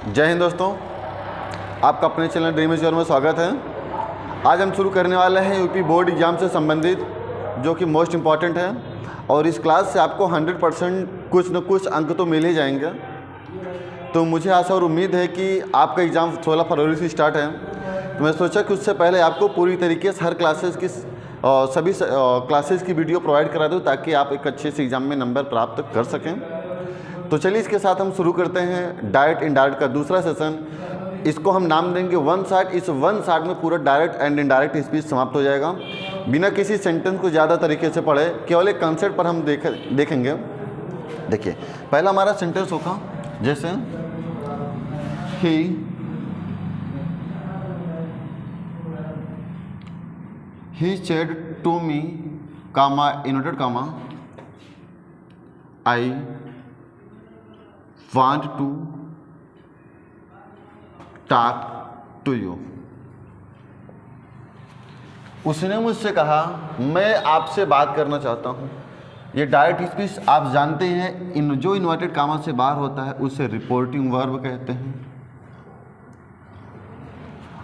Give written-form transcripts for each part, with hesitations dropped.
जय हिंद दोस्तों, आपका अपने चैनल ड्रीम इज योर में स्वागत है। आज हम शुरू करने वाले हैं यूपी बोर्ड एग्ज़ाम से संबंधित, जो कि मोस्ट इम्पॉर्टेंट है। और इस क्लास से आपको 100% कुछ न कुछ अंक तो मिल ही जाएंगे। तो मुझे आशा और उम्मीद है कि आपका एग्ज़ाम 16 फरवरी से स्टार्ट है। तो मैं सोचा कि उससे पहले आपको पूरी तरीके से हर क्लासेस की सभी क्लासेस की वीडियो प्रोवाइड करा दूँ, ताकि आप एक अच्छे से एग्ज़ाम में नंबर प्राप्त कर सकें। तो चलिए इसके साथ हम शुरू करते हैं डायरेक्ट इनडायरेक्ट का दूसरा सेशन। इसको हम नाम देंगे वन साइड। इस वन साइड में पूरा डायरेक्ट एंड इनडायरेक्ट स्पीच समाप्त हो जाएगा, बिना किसी सेंटेंस को ज़्यादा तरीके से पढ़े। केवल एक कंसेप्ट पर हम देखेंगे। देखिए, पहला हमारा सेंटेंस होगा जैसे ही said to me comma inverted comma I want to talk to you। उसने मुझसे कहा मैं आपसे बात करना चाहता हूँ। ये डायरेक्ट स्पीच आप जानते हैं, जो इन्वर्टेड कामा से बाहर होता है उसे रिपोर्टिंग वर्ब कहते हैं,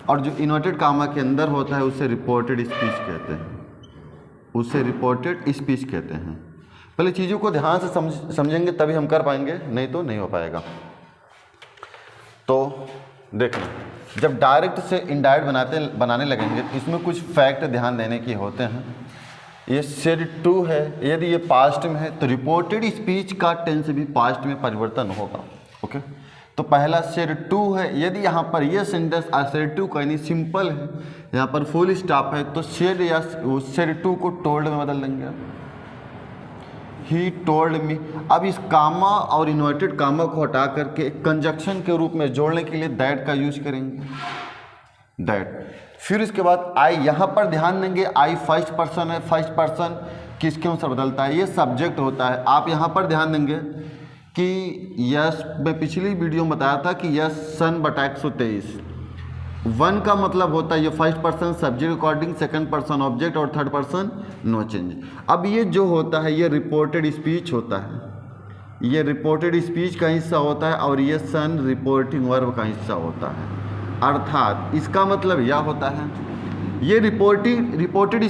और जो इन्वर्टेड कामा के अंदर होता है उसे रिपोर्टेड स्पीच कहते हैं। उसे रिपोर्टेड स्पीच कहते हैं। पहले चीज़ों को ध्यान से समझेंगे तभी हम कर पाएंगे, नहीं तो नहीं हो पाएगा। तो देखना, जब डायरेक्ट से इनडायरेक्ट बनाने लगेंगे तो इसमें कुछ फैक्ट ध्यान देने के होते हैं। ये सेड टू है, यदि ये पास्ट में है तो रिपोर्टेड स्पीच का टेंस भी पास्ट में परिवर्तन होगा। ओके, तो पहला सेड टू है। यदि यहाँ पर ये सेंटेंस सेड टू का यानी सिंपल है, यहाँ पर फुल स्टॉप है, तो सेड या सेड टू को टोल्ड में बदल देंगे। He told me. अब इस कामा और इन्वर्टेड कामा को हटा करके कंजक्शन के रूप में जोड़ने के लिए दैट का यूज करेंगे, दैट। फिर इसके बाद आई, यहाँ पर ध्यान देंगे आई फर्स्ट पर्सन है। फर्स्ट पर्सन किसके अनुसार बदलता है? ये सब्जेक्ट होता है। आप यहाँ पर ध्यान देंगे कि यस, मैं पिछली वीडियो में बताया था कि यस सन बटा 123। वन का मतलब होता है ये first person subject according, second person object और थर्ड पर्सन नो चेंज। अब ये जो होता है ये रिपोर्टेड स्पीच होता है। ये रिपोर्टेड स्पीच का हिस्सा होता है और ये सन रिपोर्टिंग वर्ब का हिस्सा होता है। अर्थात इसका मतलब यह होता है ये रिपोर्टेड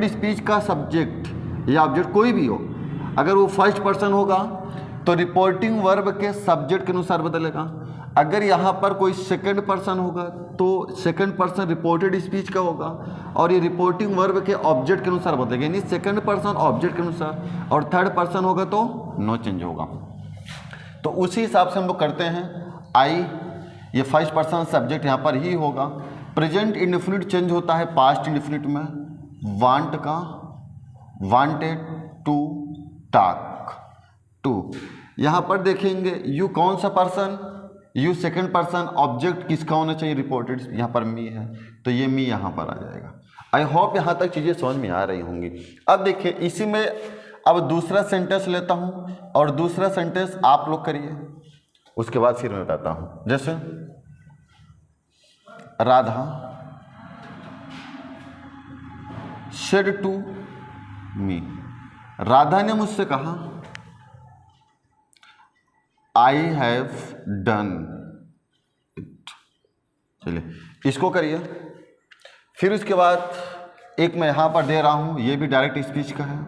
स्पीच का सब्जेक्ट या ऑब्जेक्ट कोई भी हो, अगर वो फर्स्ट पर्सन होगा तो रिपोर्टिंग वर्ब के सब्जेक्ट के अनुसार बदलेगा। अगर यहाँ पर कोई सेकंड पर्सन होगा तो सेकंड पर्सन रिपोर्टेड स्पीच का होगा, और ये रिपोर्टिंग वर्ब के ऑब्जेक्ट के अनुसार बदलेगा, यानी सेकंड पर्सन ऑब्जेक्ट के अनुसार। और थर्ड पर्सन होगा तो नो चेंज होगा। तो उसी हिसाब से हम लोग करते हैं। आई, ये फर्स्ट पर्सन सब्जेक्ट यहाँ पर ही होगा। प्रेजेंट इंडेफिनिट चेंज होता है पास्ट इंडेफिनिट में। वांट का वांटेड टू टॉक टू। यहाँ पर देखेंगे यू कौन सा person, you second person, object किसका होना चाहिए? रिपोर्टेड। यहाँ पर मी है तो ये मी यहाँ पर आ जाएगा। आई होप यहाँ तक चीज़ें समझ में आ रही होंगी। अब देखिए, इसी में अब दूसरा सेंटेंस लेता हूँ और दूसरा सेंटेंस आप लोग करिए, उसके बाद फिर मैं बताता हूँ। जैसे Radha said to me. Radha ने मुझसे कहा आई हैव डन इट। चलिए इसको करिए। फिर उसके बाद एक मैं यहाँ पर दे रहा हूँ, ये भी डायरेक्ट स्पीच का है,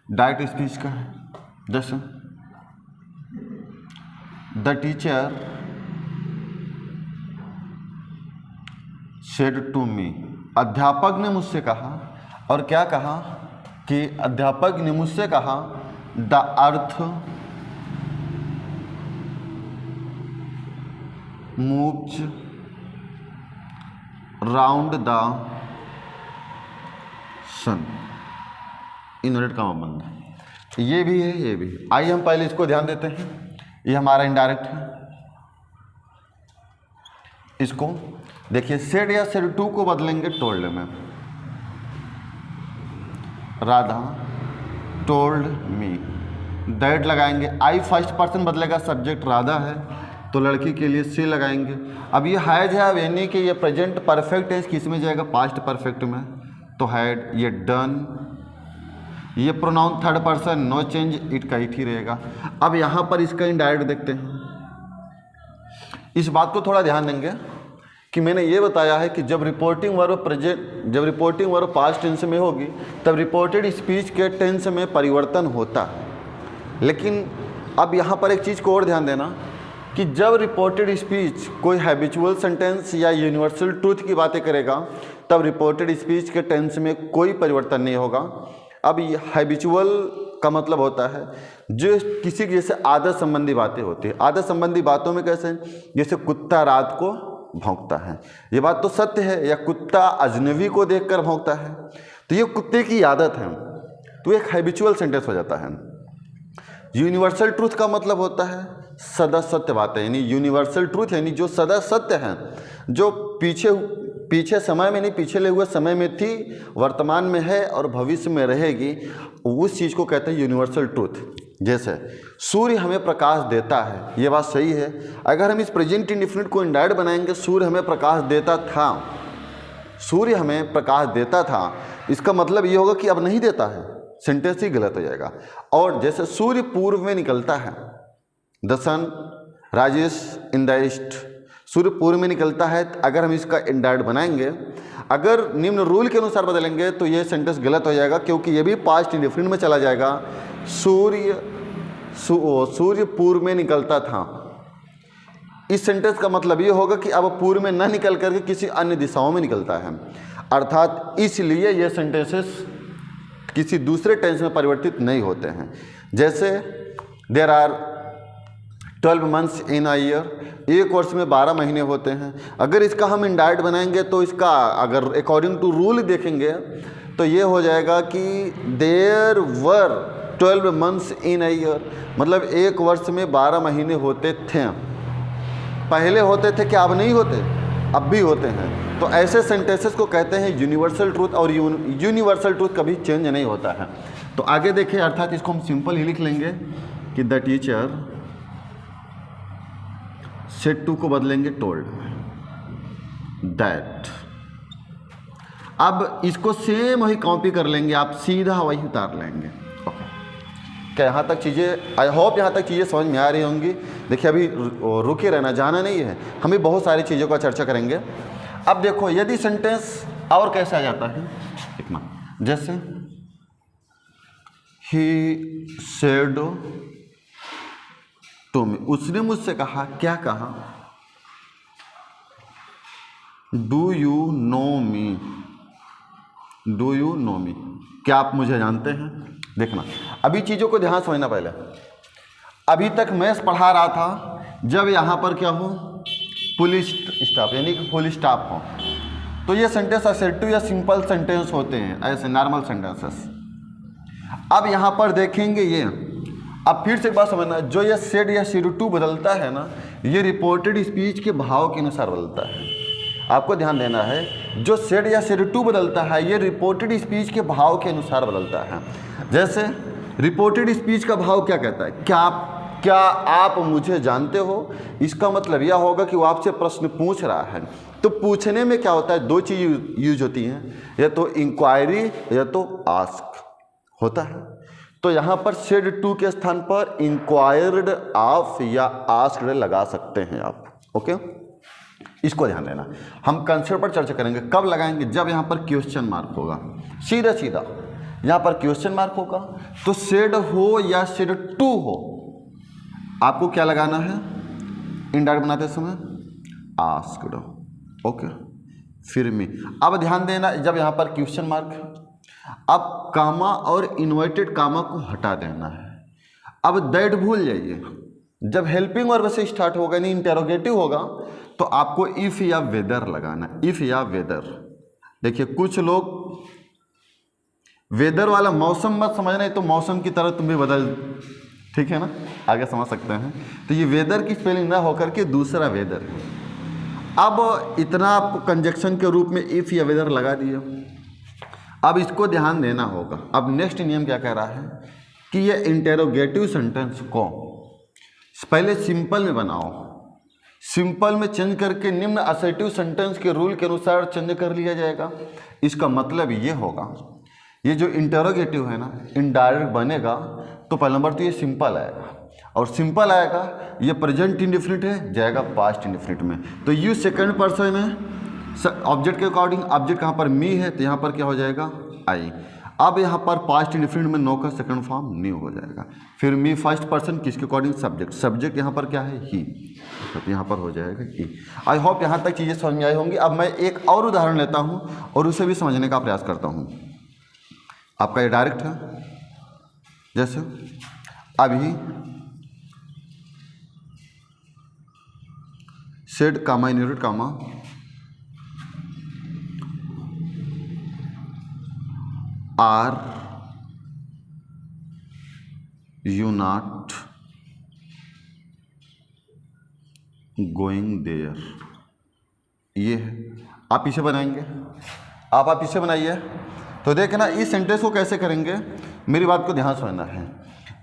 डायरेक्ट स्पीच का है। जैसे the teacher said to me. अध्यापक ने मुझसे कहा, और क्या कहा कि अध्यापक ने मुझसे कहा the earth moves round the sun. Inverted comma बंद। ये भी है, ये भी। आइए हम पहले इसको ध्यान देते हैं। ये हमारा इनडायरेक्ट है। इसको देखिए, सेड या सेड टू को बदलेंगे टोल्ड में। राधा टोल्ड मी, दैट लगाएंगे। आई फर्स्ट पर्सन बदलेगा, सब्जेक्ट राधा है तो लड़की के लिए सी लगाएंगे। अब ये हैज है, अब यानी कि ये प्रेजेंट परफेक्ट है, किस में जाएगा? पास्ट परफेक्ट में, तो हैड। ये डन, ये pronoun third person no change, it का इट ही रहेगा। अब यहाँ पर इसका इनडायरेक्ट देखते हैं। इस बात को थोड़ा ध्यान देंगे कि मैंने ये बताया है कि जब रिपोर्टिंग वर्ब पास्ट टेंस में होगी तब रिपोर्टेड स्पीच के टेंस में परिवर्तन होता है। लेकिन अब यहाँ पर एक चीज़ को और ध्यान देना कि जब रिपोर्टेड स्पीच कोई हैबिचुअल सेंटेंस या यूनिवर्सल ट्रूथ की बातें करेगा तब रिपोर्टेड स्पीच के टेंस में कोई परिवर्तन नहीं होगा। अब हैबिचुअल का मतलब होता है जो किसी जैसे आदत संबंधी बातें होती है। आदत संबंधी बातों में कैसे, जैसे कुत्ता रात को भौंकता है, ये बात तो सत्य है, या कुत्ता अजनबी को देखकर भौंकता है, तो ये कुत्ते की आदत है, तो एक हैबिचुअल सेंटेंस हो जाता है। यूनिवर्सल ट्रूथ का मतलब होता है सदा सत्य बातें, यानी यूनिवर्सल ट्रूथ यानी जो सदा सत्य है, जो पीछे समय में नहीं, पिछले हुए समय में थी, वर्तमान में है और भविष्य में रहेगी, उस चीज़ को कहते हैं यूनिवर्सल ट्रूथ। जैसे सूर्य हमें प्रकाश देता है, ये बात सही है। अगर हम इस प्रेजेंट इंडेफिनिट को इनडायरेक्ट बनाएंगे, सूर्य हमें प्रकाश देता था, सूर्य हमें प्रकाश देता था, इसका मतलब ये होगा कि अब नहीं देता है, सेंटेंस ही गलत हो जाएगा। और जैसे सूर्य पूर्व में निकलता है, the sun rises in the east, सूर्य पूर्व में निकलता है, अगर हम इसका इनडायरेक्ट बनाएंगे, अगर निम्न रूल के अनुसार बदलेंगे तो ये सेंटेंस गलत हो जाएगा, क्योंकि ये भी पास्ट इंडेफिनिट में चला जाएगा। सूर्य पूर्व में निकलता था, इस सेंटेंस का मतलब ये होगा कि अब पूर्व में न निकल करके किसी अन्य दिशाओं में निकलता है, अर्थात इसलिए ये सेंटेंसेस किसी दूसरे टेंस में परिवर्तित नहीं होते हैं। जैसे there are 12 months in a year, एक वर्ष में 12 महीने होते हैं। अगर इसका हम इनडायरेक्ट बनाएंगे तो इसका अगर अकॉर्डिंग टू रूल देखेंगे तो ये हो जाएगा कि there were 12 months in a year, मतलब एक वर्ष में 12 महीने होते थे। पहले होते थे क्या, अब नहीं होते, अब भी होते हैं। तो ऐसे सेंटेंसेस को कहते हैं यूनिवर्सल ट्रूथ, और यूनिवर्सल ट्रूथ कभी चेंज नहीं होता है। तो आगे देखिए, अर्थात इसको हम सिंपल ही लिख लेंगे कि द टीचर सेड टू को बदलेंगे टोल्ड दैट। अब इसको सेम वही कॉपी कर लेंगे, आप सीधा वही उतार लेंगे। ओके, क्या यहाँ तक चीज़ें, आई होप यहाँ तक चीज़ें समझ में आ रही होंगी। देखिए अभी रुके रहना, जाना नहीं है, हम भी बहुत सारी चीज़ों का चर्चा करेंगे। अब देखो यदि सेंटेंस और कैसे आ जाता है, देखना, जैसे ही सेड टू मी, उसने मुझसे कहा, क्या कहा, do you know me, do you know me, क्या आप मुझे जानते हैं। देखना अभी चीज़ों को ध्यान समझना। पहले अभी तक मैथ्स पढ़ा रहा था, जब यहाँ पर क्या हो, फुल स्टॉप यानी कि फुल स्टॉप हो, तो ये सेंटेंस असर्टिव या सिंपल सेंटेंस होते हैं, ऐसे नॉर्मल सेंटेंसेस। अब यहाँ पर देखेंगे ये, अब फिर से एक बात समझना, जो ये सेड या सेड टू बदलता है ना, ये रिपोर्टेड स्पीच के भाव के अनुसार बदलता है। आपको ध्यान देना है, जो सेड या सेड टू बदलता है ये रिपोर्टेड स्पीच के भाव के अनुसार बदलता है। जैसे रिपोर्टेड स्पीच का भाव क्या कहता है, क्या आप मुझे जानते हो, इसका मतलब यह होगा कि वो आपसे प्रश्न पूछ रहा है। तो पूछने में क्या होता है, दो चीज़ यूज होती हैं, या तो इंक्वायरी या तो आस्क होता है। तो यहाँ पर सेड टू के स्थान पर इंक्वायर्ड ऑफ या आस्क्ड लगा सकते हैं आप। ओके, इसको ध्यान देना। हम कंसेप्ट पर चर्चा करेंगे, कब लगाएंगे, जब यहाँ पर क्वेश्चन मार्क होगा, सीधा सीधा यहाँ पर क्वेश्चन मार्क होगा। तो सेड हो या सेड टू हो, आपको क्या लगाना है, इंडायरेक्ट बनाते समय आस्क्ड। ओके, फिर मी। अब ध्यान देना, जब यहाँ पर क्वेश्चन मार्क है, अब कामा और इन्वर्टेड कामा को हटा देना है। अब दैट भूल जाइए, जब हेल्पिंग वर्ब से स्टार्ट होगा यानी इंटेरोगेटिव होगा तो आपको इफ या वेदर लगाना, इफ या वेदर। देखिए कुछ लोग वेदर वाला मौसम मत समझना, तो मौसम की तरह तुम भी बदल, ठीक है ना, आगे समझ सकते हैं। तो ये वेदर की स्पेलिंग ना होकर के दूसरा वेदर है। अब इतना आपको कंजक्शन के रूप में इफ या वेदर लगा दिया। अब इसको ध्यान देना होगा। अब नेक्स्ट नियम क्या कह रहा है कि ये इंटेरोगेटिव सेंटेंस को पहले सिंपल में बनाओ, सिंपल में चेंज करके निम्न असर्टिव सेंटेंस के रूल के अनुसार चेंज कर लिया जाएगा। इसका मतलब ये होगा, ये जो इंटेरोगेटिव है ना, इनडायरेक्ट बनेगा तो पहले नंबर तो ये सिंपल आएगा, और सिंपल आएगा, ये प्रेजेंट इंडेफिनिट है, जाएगा पास्ट इंडेफिनिट में। तो यू सेकंड पर्सन है ऑब्जेक्ट के अकॉर्डिंग, ऑब्जेक्ट कहाँ पर मी है, तो यहाँ पर क्या हो जाएगा आई। अब यहाँ पर पास्ट इंडेफिनिट में नो का सेकंड फॉर्म न्यू हो जाएगा। फिर मी फर्स्ट पर्सन किसके अकॉर्डिंग, सब्जेक्ट, सब्जेक्ट यहाँ पर क्या है ही, तो यहाँ पर हो जाएगा ही। आई होप यहाँ तक चीज़ें समझ में आई होंगी। अब मैं एक और उदाहरण लेता हूँ और उसे भी समझने का प्रयास करता हूँ। आपका ये डायरेक्ट है, जैसे अभी said comma inverted comma are you not going there, ये है। आप इसे बनाएंगे, आप इसे बनाइए। तो देखना इस सेंटेंस को कैसे करेंगे, मेरी बात को ध्यान समझना है।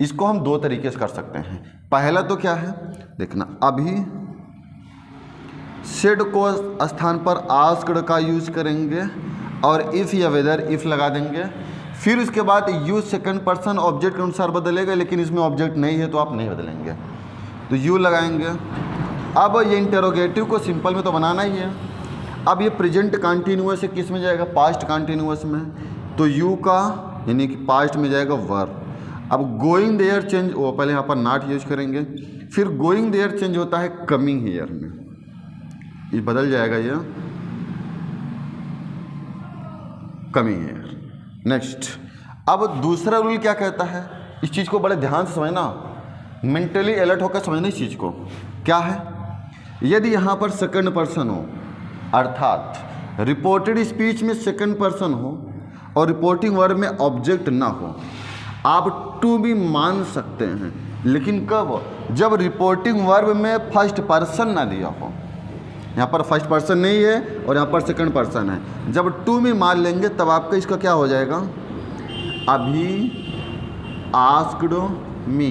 इसको हम दो तरीके से कर सकते हैं। पहला तो क्या है, देखना अभी सेड को स्थान पर आस्क्ड का यूज करेंगे और इफ़ या वेदर इफ़ लगा देंगे। फिर उसके बाद यू सेकंड पर्सन ऑब्जेक्ट के अनुसार बदलेगा, लेकिन इसमें ऑब्जेक्ट नहीं है तो आप नहीं बदलेंगे, तो यू लगाएंगे। अब ये इंटेरोगेटिव को सिंपल में तो बनाना ही है। अब ये प्रेजेंट कंटिन्यूअस है, किस में जाएगा, पास्ट कंटिन्यूअस में, तो यू का यानी कि पास्ट में जाएगा वर। अब गोइंग देयर चेंज, वो पहले यहाँ पर नॉट यूज करेंगे, फिर गोइंग देयर चेंज होता है कमिंग हियर में, ये बदल जाएगा ये कमिंग हियर। नेक्स्ट, अब दूसरा रूल क्या कहता है, इस चीज़ को बड़े ध्यान से समझना, मेंटली अलर्ट होकर समझना इस चीज़ को। क्या है, यदि यहाँ पर सेकंड पर्सन हो, अर्थात रिपोर्टेड स्पीच में सेकंड पर्सन हो और रिपोर्टिंग वर्ब में ऑब्जेक्ट ना हो, आप टू भी मान सकते हैं, लेकिन कब, जब रिपोर्टिंग वर्ब में फर्स्ट पर्सन ना दिया हो। यहाँ पर फर्स्ट पर्सन नहीं है और यहाँ पर सेकंड पर्सन है। जब टू में मान लेंगे तब आपका इसका क्या हो जाएगा, अभी आस्क्ड मी,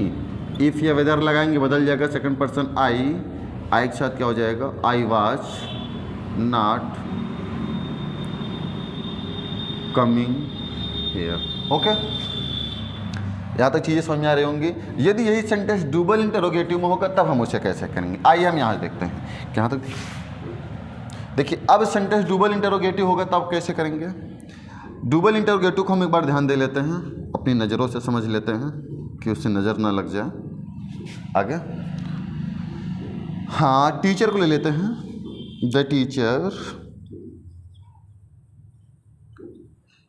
इफ़ या वेदर लगाएंगे बदल जाएगा सेकंड पर्सन आई के साथ क्या हो जाएगा, I was not coming here. Okay, यहाँ तक चीज़ें समझ में आ रही होंगी। यदि यही सेंटेंस डबल इंटरोगेटिव में होगा तब हम उसे कैसे करेंगे, आइए हम यहाँ देखते हैं। यहाँ तक देखिए, अब सेंटेंस डबल इंटरोगेटिव होगा तब कैसे करेंगे। डबल इंटरोगेटिव को हम एक बार ध्यान दे लेते हैं, अपनी नज़रों से समझ लेते हैं कि उससे नज़र ना लग जाए। आगे, हाँ, टीचर को ले लेते हैं। The teacher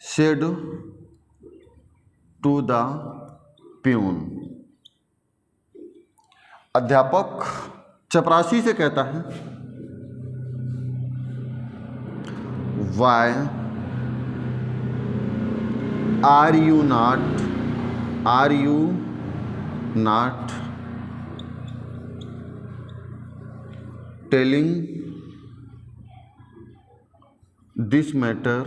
said to the peon, अध्यापक चपरासी से कहता है, why are you not telling this matter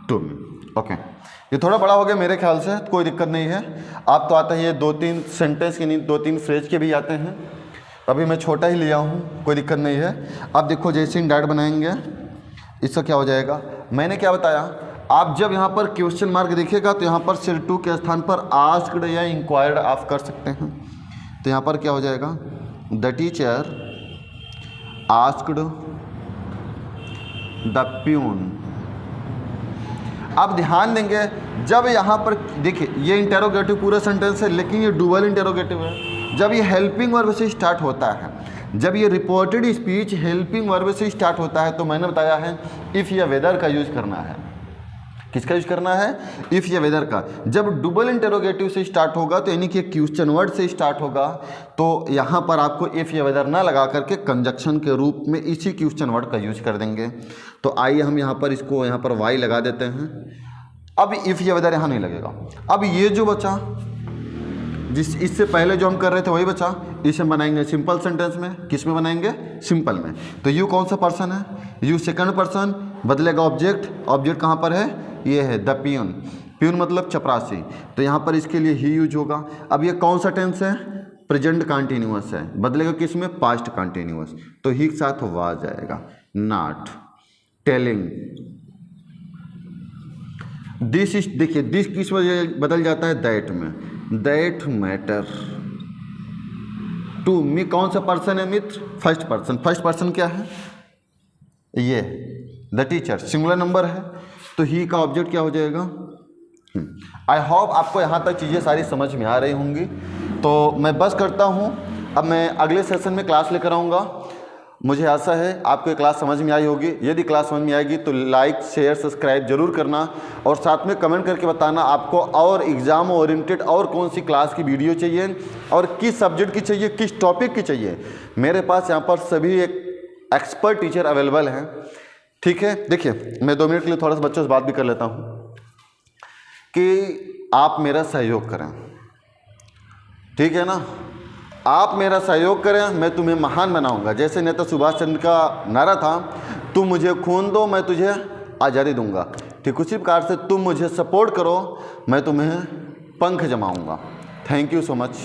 to me. Okay, ये थोड़ा बड़ा हो गया मेरे ख्याल से, कोई दिक्कत नहीं है। आप तो आता है ये 2-3 सेंटेंस के नहीं 2-3 फ्रेज के भी आते हैं, अभी मैं छोटा ही लिया हूँ, कोई दिक्कत नहीं है। अब देखो जैसे ही डायरेक्ट बनाएंगे इसका क्या हो जाएगा, मैंने क्या बताया, आप जब यहाँ पर क्वेश्चन मार्क देखिएगा तो यहाँ पर सिर टू के स्थान पर आस्क्ड या इंक्वायर्ड आप कर सकते हैं। तो यहाँ पर क्या हो जाएगा, the teacher asked the peon. आप ध्यान देंगे जब यहाँ पर देखिए, ये इंटेरोगेटिव पूरा सेंटेंस है, लेकिन ये डुअल इंटेरोगेटिव है। जब ये हेल्पिंग वर्ब से स्टार्ट होता है, जब ये रिपोर्टेड स्पीच हेल्पिंग वर्ब से स्टार्ट होता है, तो मैंने बताया है इफ़ या वेदर का यूज करना है। किसका यूज करना है, इफ़ या वेदर का। जब डबल इंटेरोगेटिव से स्टार्ट होगा तो यानी कि क्वेश्चन वर्ड से स्टार्ट होगा, तो यहाँ पर आपको इफ़ या वेदर ना लगा करके कंजक्शन के रूप में इसी क्वेश्चन वर्ड का यूज कर देंगे। तो आइए हम यहाँ पर इसको यहाँ पर वाई लगा देते हैं। अब इफ़ या वेदर यहाँ नहीं लगेगा। अब ये जो बचा, जिस इससे पहले जो हम कर रहे थे वही बचा, इसे बनाएंगे सिंपल सेंटेंस में। किस में बनाएंगे, सिंपल में। तो यू कौन सा पर्सन है, यू सेकंड पर्सन, बदलेगा ऑब्जेक्ट, ऑब्जेक्ट कहाँ पर है, ये है द प्यून। प्यून मतलब चपरासी, तो यहाँ पर इसके लिए ही यूज होगा। अब ये कौन सा टेंस है, प्रेजेंट कंटिन्यूअस है, बदलेगा किस में, पास्ट कंटिन्यूअस, तो ही के साथ वाज आएगा। नॉट टेलिंग, दिस इज, देखिए दिस किस वजह बदल जाता है दैट में, दैट मैटर टू मी। कौन सा पर्सन है मित्र? First person. फर्स्ट पर्सन क्या है? ये द टीचर, सिंगुलर नंबर है, तो ही का ऑब्जेक्ट क्या हो जाएगा? आई होप आपको यहाँ तक चीज़ें सारी समझ में आ रही होंगी। तो मैं बस करता हूँ, अब मैं अगले सेशन में क्लास लेकर आऊँगा। मुझे आशा है आपको ये क्लास समझ में आई होगी। यदि क्लास समझ में आएगी तो लाइक शेयर सब्सक्राइब जरूर करना, और साथ में कमेंट करके बताना आपको और एग्ज़ाम ओरिएंटेड और कौन सी क्लास की वीडियो चाहिए और किस सब्जेक्ट की चाहिए, किस टॉपिक की चाहिए। मेरे पास यहाँ पर सभी एक एक्सपर्ट टीचर अवेलेबल हैं। ठीक है, देखिए मैं 2 मिनट के लिए थोड़ा सा बच्चों से बात भी कर लेता हूँ कि आप मेरा सहयोग करें। ठीक है ना, आप मेरा सहयोग करें, मैं तुम्हें महान बनाऊंगा। जैसे नेता सुभाष चंद्र का नारा था, तुम मुझे खून दो मैं तुझे आज़ादी दूंगा। ठीक उसी प्रकार से तुम मुझे सपोर्ट करो, मैं तुम्हें पंख जमाऊंगा। Thank you so much.